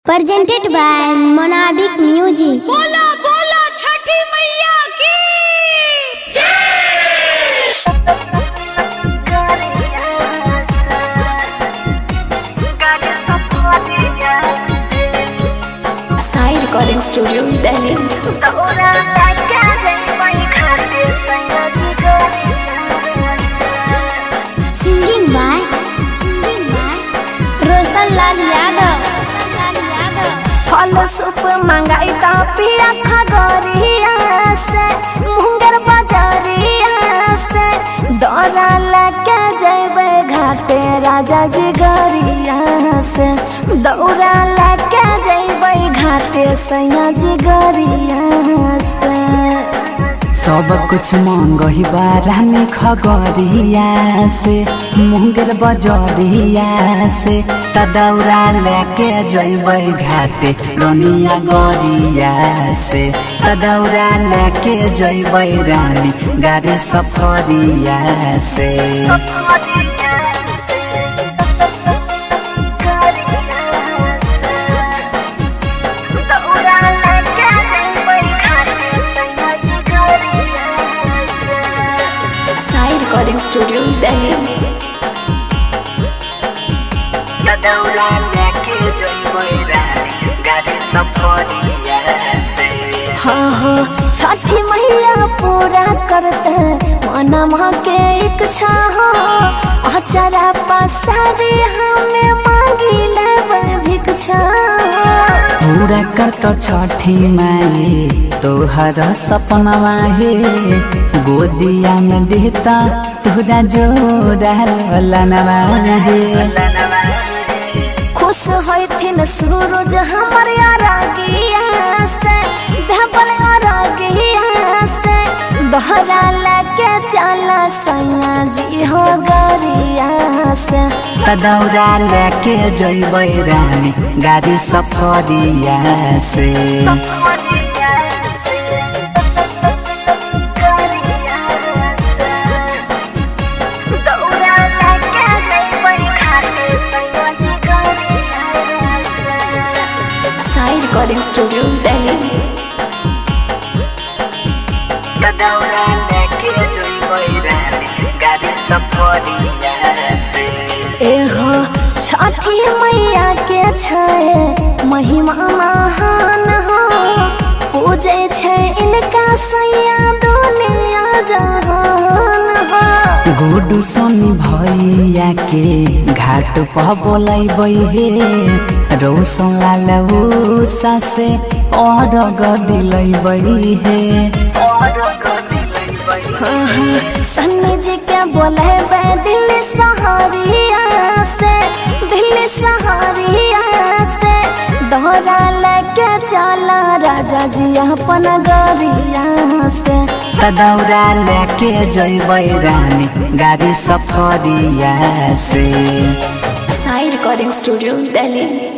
presented by Monabic Music। बोला बोला छठी मैया की Sai recording studio Delhi. Singing by Roshan Lal Yadav. फल सूप मंगाई ता पिया खगरिया से मुंगर बाजारिया से दौरा लेके जेबे घाटे राजा जी गरिया से दौरा लेके जेबे घाटे सैया जी गरिया से सब कुछ मंगही बारानी खगरिया से मुंगेर बजरिया से तदौरा लेके जइबै घाटे रनिया गरिया से तदौरा लेके जइबै रानी गाड़ी सफरिया से साई रिकॉर्डिंग स्टूडियो दिल्ली। तदौरा लेके जइबै रानी गाड़ी सफरिया से। हाँ हाँ छठी मैया पूरा करते मनवा के इच्छा हो अचरा पसारी हमें मांगी लेबै भिक्षा पूरा करत छठी माए तोहर सपनवा हे गोदिया में देता तोरा जोड़ा ललनवा हे खुश होथिन सूरज हमर अरगिया से धबल अरगिया से दोहरा लेके चला सैया जी हो गरिया से तदौरा लेके जइबै रानी गाड़ी सफरिया से। साई रिकॉर्डिंग स्टूडियो दिल्ली। तदौरा लेके जइबै रानी गाड़ी सफरिया से। एहो छठी मैया के छै महिमा महान हो पूजे छै इनका सैया दुनिया जहान हो गुडू सोनी भैया के घाट पर बोलैबै हे रोशन लाल उषा से और दिलैबै हे सन्नी जी के बोलेबे दिल्ली सहरिया से दोहरा लेके चला राजा जी अपन गरिया से तदौरा लेके जइबै रानी गाड़ी सफरिया से। साई रिकॉर्डिंग स्टूडियो दिल्ली।